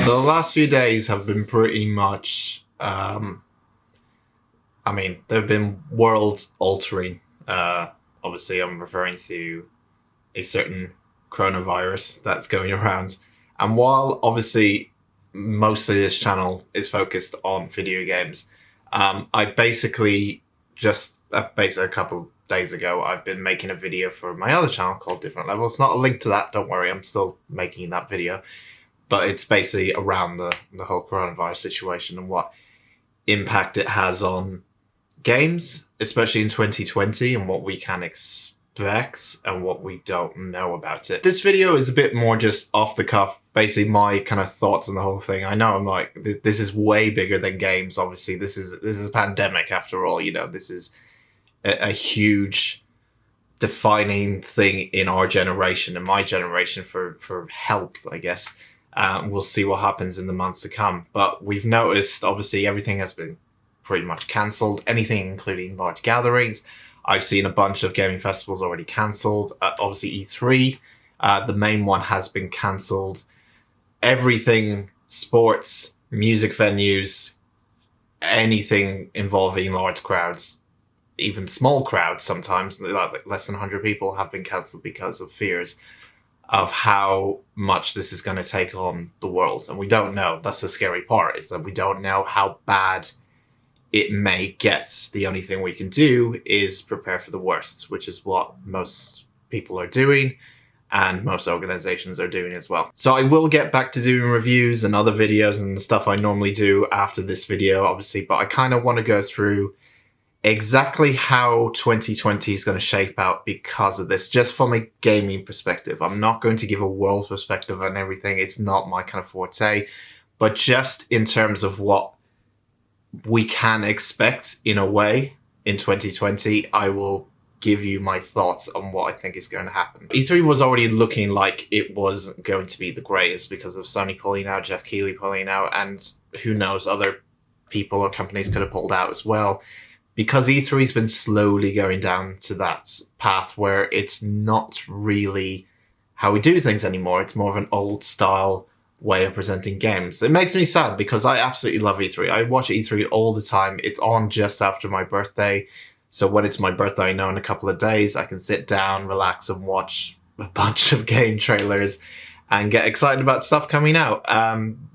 So the last few days have been pretty much, they've been world-altering. Obviously, I'm referring to a certain coronavirus that's going around. And while obviously mostly this channel is focused on video games, I basically a couple of days ago, I've been making a video for my other channel called Different Levels. It's not a link to that, don't worry, I'm still making that video. But it's basically around the whole coronavirus situation and what impact it has on games, especially in 2020, and what we can expect and what we don't know about it. This video is a bit more just off the cuff, basically my kind of thoughts on the whole thing. I know I'm like, this is way bigger than games, obviously. This is a pandemic after all, this is a huge defining thing in our generation and my generation for health, I guess. We'll see what happens in the months to come. But we've noticed, obviously, everything has been pretty much cancelled. Anything including large gatherings. I've seen a bunch of gaming festivals already cancelled. Obviously, E3, the main one has been cancelled. Everything, sports, music venues, anything involving large crowds, even small crowds sometimes, like less than 100 people, have been cancelled because of fears of how much this is going to take on the world. And we don't know. That's the scary part, is that we don't know how bad it may get. The only thing we can do is prepare for the worst, which is what most people are doing and most organizations are doing as well. So I will get back to doing reviews and other videos and the stuff I normally do after this video, obviously, but I kind of want to go through exactly how 2020 is going to shape out because of this, just from a gaming perspective. I'm not going to give a world perspective on everything. It's not my kind of forte, but just in terms of what we can expect in a way in 2020, I will give you my thoughts on what I think is going to happen. E3 was already looking like it was going to be the greatest because of Sony pulling out, Jeff Keighley pulling out, and who knows, other people or companies could have pulled out as well. Because E3's been slowly going down to that path where it's not really how we do things anymore. It's more of an old style way of presenting games. It makes me sad because I absolutely love E3. I watch E3 all the time. It's on just after my birthday. So when it's my birthday, I know in a couple of days, I can sit down, relax, and watch a bunch of game trailers and get excited about stuff coming out.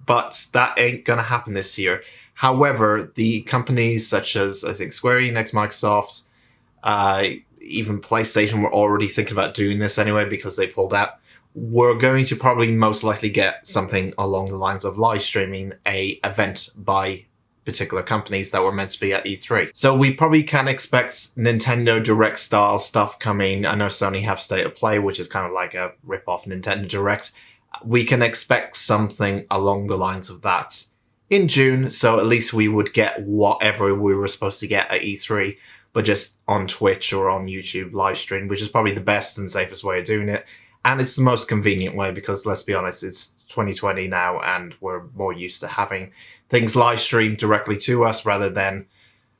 But that ain't going to happen this year. However, the companies such as, I think, Square Enix, Microsoft, even PlayStation were already thinking about doing this anyway because they pulled out. We're going to probably most likely get something along the lines of live streaming a event by particular companies that were meant to be at E3. So we probably can expect Nintendo Direct style stuff coming. I know Sony have State of Play, which is kind of like a rip-off Nintendo Direct. We can expect something along the lines of that in June, so at least we would get whatever we were supposed to get at E3, but just on Twitch or on YouTube live stream, which is probably the best and safest way of doing it. And it's the most convenient way because, let's be honest, it's 2020 now and we're more used to having things live streamed directly to us rather than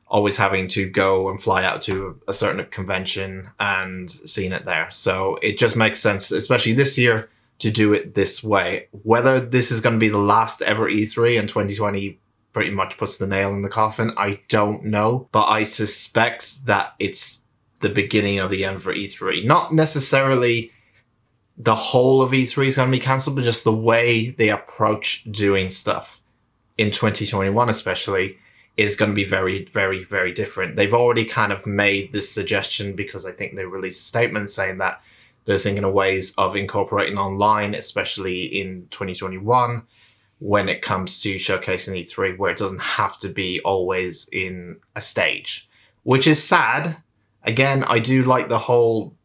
always having to go and fly out to a certain convention and seeing it there. So it just makes sense, especially this year, to do it this way. Whether this is going to be the last ever E3 and 2020 pretty much puts the nail in the coffin, I don't know. But I suspect that it's the beginning of the end for E3. Not necessarily the whole of E3 is going to be cancelled, but just the way they approach doing stuff in 2021 especially is going to be very, very, very different. They've already kind of made this suggestion because I think they released a statement saying that they're thinking of ways of incorporating online, especially in 2021, when it comes to showcasing E3, where it doesn't have to be always in a stage, which is sad. Again, I do like the whole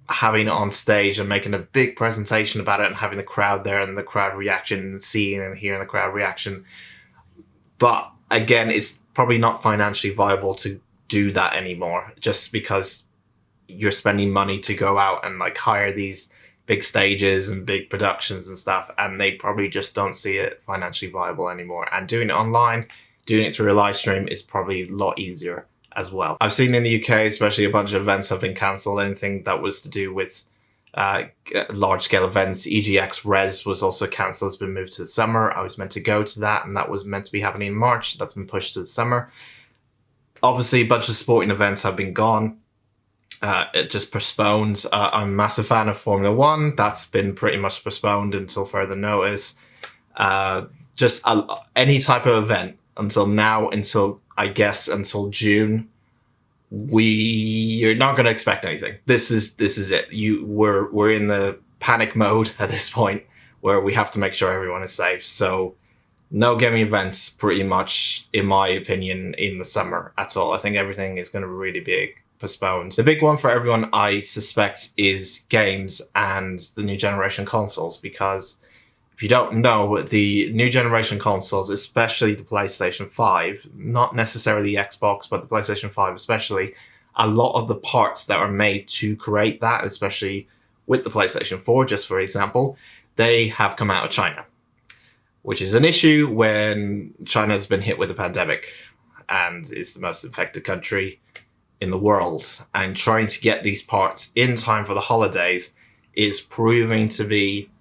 having it on stage and making a big presentation about it and having the crowd there and the crowd reaction and seeing and hearing the crowd reaction. But again, it's probably not financially viable to do that anymore, just because you're spending money to go out and like hire these big stages and big productions and stuff, and they probably just don't see it financially viable anymore. And doing it online, doing it through a live stream is probably a lot easier as well. I've seen in the UK, especially, a bunch of events have been cancelled. Anything that was to do with large-scale events. EGX Res was also cancelled. It's been moved to the summer. I was meant to go to that, and that was meant to be happening in March. That's been pushed to the summer. Obviously, a bunch of sporting events have been gone. It just postponed. I'm a massive fan of Formula One. That's been pretty much postponed until further notice. Any type of event until now, until June. You're not going to expect anything. This is it. We're in the panic mode at this point where we have to make sure everyone is safe. So no gaming events, pretty much, in my opinion, in the summer at all. I think everything is going to really be postponed. The big one for everyone, I suspect, is games and the new generation consoles, because if you don't know, the new generation consoles, especially the PlayStation 5, not necessarily the Xbox, but the PlayStation 5 especially, a lot of the parts that are made to create that, especially with the PlayStation 4, just for example, they have come out of China, which is an issue when China has been hit with a pandemic and is the most infected country in the world. And trying to get these parts in time for the holidays is proving to be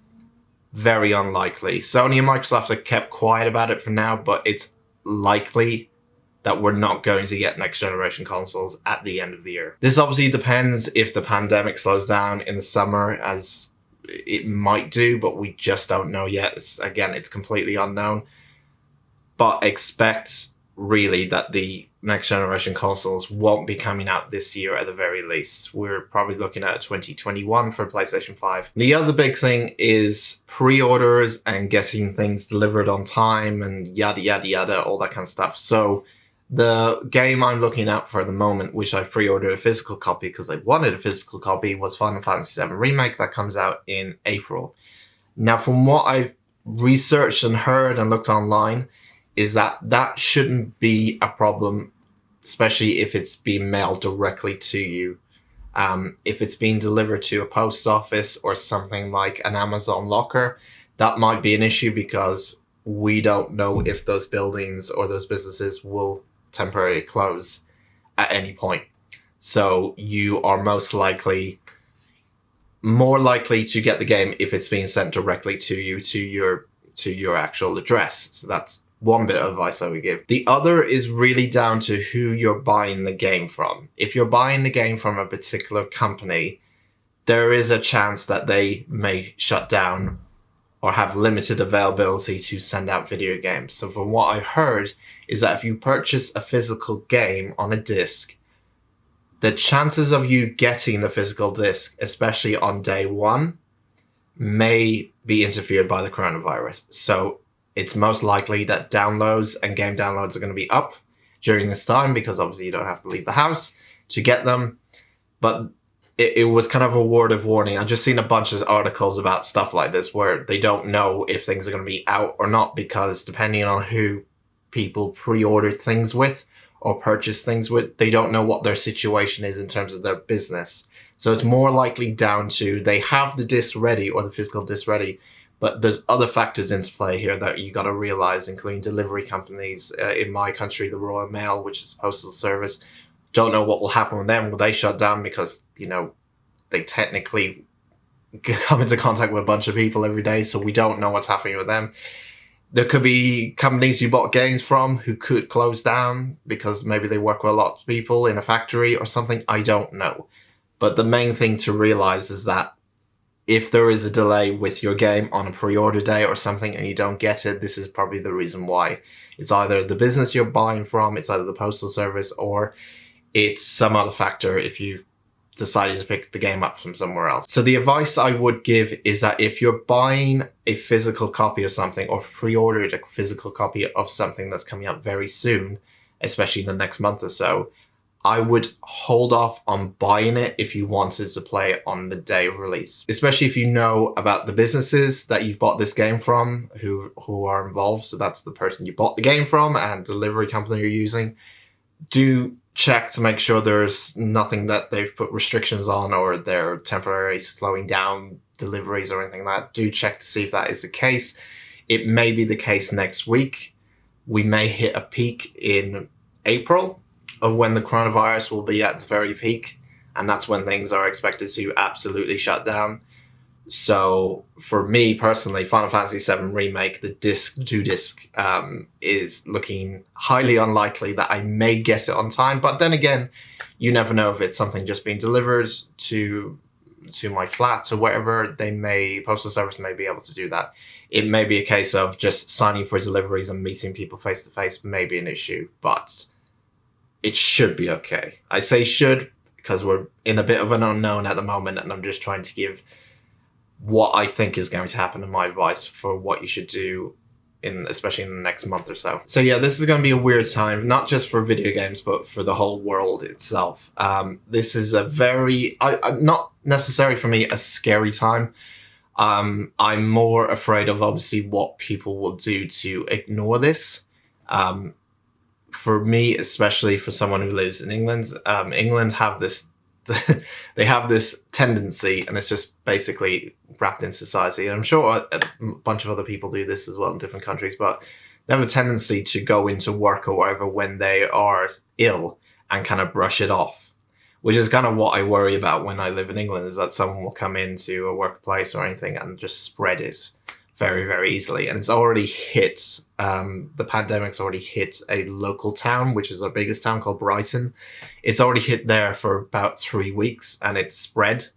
very unlikely. Sony and Microsoft have kept quiet about it for now, but it's likely that we're not going to get next generation consoles at the end of the year. This obviously depends if the pandemic slows down in the summer, as it might do, but we just don't know yet. It's completely unknown. But expect really that the next generation consoles won't be coming out this year at the very least. We're probably looking at 2021 for PlayStation 5. The other big thing is pre-orders and getting things delivered on time and yada yada yada, all that kind of stuff. So the game I'm looking at for the moment, which I've pre-ordered a physical copy because I wanted a physical copy, was Final Fantasy VII Remake. That comes out in April. Now, from what I've researched and heard and looked online, is that shouldn't be a problem, especially if it's being mailed directly to you. If it's being delivered to a post office or something like an Amazon locker, that might be an issue because we don't know if those buildings or those businesses will temporarily close at any point. So you are more likely to get the game if it's being sent directly to you, to your actual address. So that's one bit of advice I would give. The other is really down to who you're buying the game from. If you're buying the game from a particular company, there is a chance that they may shut down or have limited availability to send out video games. So from what I heard is that if you purchase a physical game on a disc, the chances of you getting the physical disc, especially on day one, may be interfered by the coronavirus. So it's most likely that downloads and game downloads are going to be up during this time because obviously you don't have to leave the house to get them. But it was kind of a word of warning. I've just seen a bunch of articles about stuff like this where they don't know if things are going to be out or not, because depending on who people pre-ordered things with or purchased things with, they don't know what their situation is in terms of their business. So it's more likely down to they have the disc ready or the physical disc ready, but there's other factors into play here that you got to realize, including delivery companies. In my country, the Royal Mail, which is a postal service, don't know what will happen with them. Will they shut down because, they technically come into contact with a bunch of people every day, so we don't know what's happening with them. There could be companies you bought games from who could close down because maybe they work with a lot of people in a factory or something. I don't know. But the main thing to realize is that if there is a delay with your game on a pre-order day or something and you don't get it, this is probably the reason why. It's either the business you're buying from, it's either the postal service, or it's some other factor if you've decided to pick the game up from somewhere else. So the advice I would give is that if you're buying a physical copy of something or pre-ordered a physical copy of something that's coming out very soon, especially in the next month or so, I would hold off on buying it if you wanted to play it on the day of release. Especially if you know about the businesses that you've bought this game from who are involved. So that's the person you bought the game from and delivery company you're using. Do check to make sure there's nothing that they've put restrictions on or they're temporarily slowing down deliveries or anything like that. Do check to see if that is the case. It may be the case next week. We may hit a peak in April of when the coronavirus will be at its very peak, and that's when things are expected to absolutely shut down. So for me personally, Final Fantasy VII Remake, the disc to disc, is looking highly unlikely that I may get it on time. But then again, you never know if it's something just being delivered to my flat or whatever. Postal service may be able to do that. It may be a case of just signing for deliveries and meeting people face to face may be an issue, but it should be okay. I say should because we're in a bit of an unknown at the moment, and I'm just trying to give what I think is going to happen and my advice for what you should do especially in the next month or so. So yeah, this is going to be a weird time, not just for video games, but for the whole world itself. This is a very, not necessarily for me, a scary time. I'm more afraid of obviously what people will do to ignore this. For me, especially for someone who lives in England, England have this they have this tendency, and it's just basically wrapped in society. And I'm sure a bunch of other people do this as well in different countries, but they have a tendency to go into work or whatever when they are ill and kind of brush it off, which is kind of what I worry about when I live in England, is that someone will come into a workplace or anything and just spread it very, very easily. And it's already hit, the pandemic's already hit a local town, which is our biggest town, called Brighton. It's already hit there for about 3 weeks, and it's spread.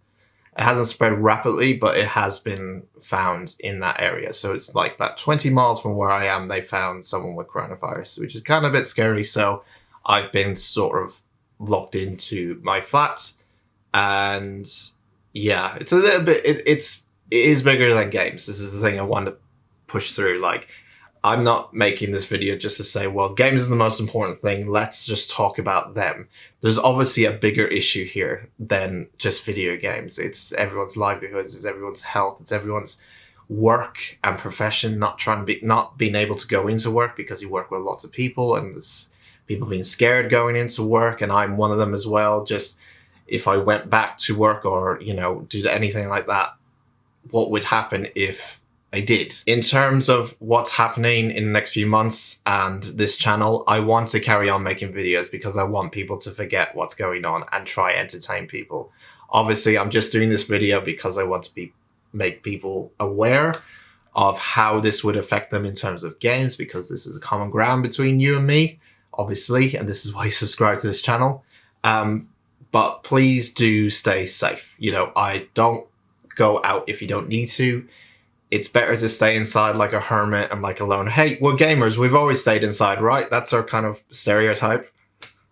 It hasn't spread rapidly, but it has been found in that area. So it's like about 20 miles from where I am, they found someone with coronavirus, which is kind of a bit scary. So I've been sort of locked into my flat, and yeah, it's a little bit, it is bigger than games. This is the thing I want to push through. Like, I'm not making this video just to say, well, games is the most important thing, let's just talk about them. There's obviously a bigger issue here than just video games. It's everyone's livelihoods, it's everyone's health, it's everyone's work and profession, not being able to go into work because you work with lots of people, and there's people being scared going into work, and I'm one of them as well. Just if I went back to work or, you know, did anything like that, what would happen if I did? In terms of what's happening in the next few months and this channel, I want to carry on making videos because I want people to forget what's going on and try entertain people. Obviously, I'm just doing this video because I want to make people aware of how this would affect them in terms of games, because this is a common ground between you and me, obviously, and this is why you subscribe to this channel. But please do stay safe. You know, I don't go out if you don't need to. It's better to stay inside like a hermit and like a loner. Hey, we're gamers. We've always stayed inside, right? That's our kind of stereotype,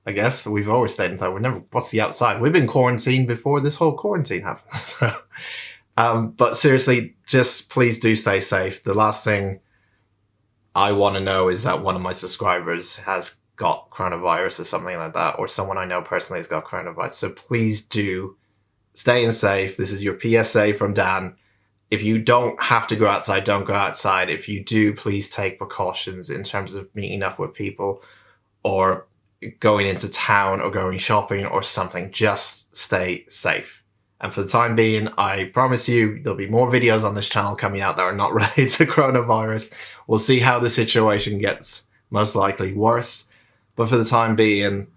I guess. We've always stayed inside. What's the outside? We've been quarantined before this whole quarantine happened. But seriously, just please do stay safe. The last thing I want to know is that one of my subscribers has got coronavirus or something like that, or someone I know personally has got coronavirus. So please do staying safe. This is your PSA from Dan. If you don't have to go outside, don't go outside. If you do, please take precautions in terms of meeting up with people or going into town or going shopping or something. Just stay safe. And for the time being, I promise you there'll be more videos on this channel coming out that are not related to coronavirus. We'll see how the situation gets, most likely worse. But for the time being,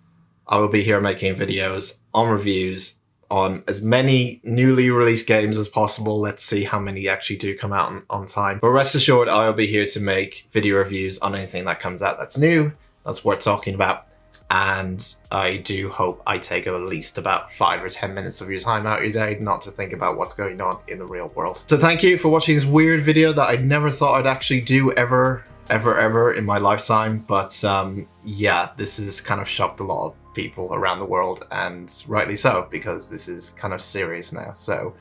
I will be here making videos on reviews on as many newly released games as possible. Let's see how many actually do come out on time. But rest assured, I'll be here to make video reviews on anything that comes out that's new, that's worth talking about. And I do hope I take at least about 5 or 10 minutes of your time out your day not to think about what's going on in the real world. So thank you for watching this weird video that I never thought I'd actually do ever in my lifetime. But yeah, this has kind of shocked a lot of people around the world, and rightly so, because this is kind of serious now. So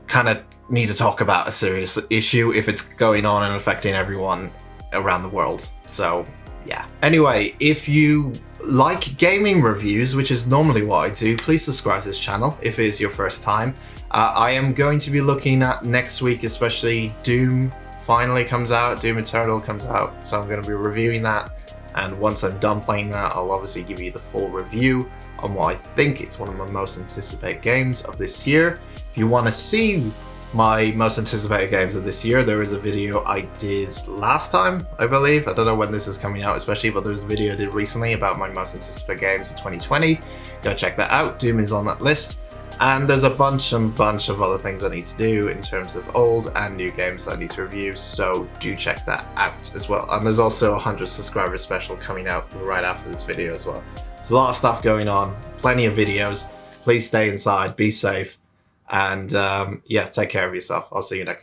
kind of need to talk about a serious issue if it's going on and affecting everyone around the world. So yeah. Anyway, if you like gaming reviews, which is normally what I do, please subscribe to this channel if it is your first time. I am going to be looking at next week, especially Doom finally comes out, Doom Eternal comes out, so I'm going to be reviewing that. And once I'm done playing that, I'll obviously give you the full review on why I think it's one of my most anticipated games of this year. If you want to see my most anticipated games of this year. There is a video I did last time, I believe. I don't know when this is coming out especially, but there's a video I did recently about my most anticipated games of 2020. Go check that out. Doom is on that list. And there's a bunch of other things I need to do in terms of old and new games I need to review, so do check that out as well. And there's also a 100 subscriber special coming out right after this video as well. There's a lot of stuff going on, plenty of videos. Please stay inside, be safe, and yeah, take care of yourself. I'll see you next time.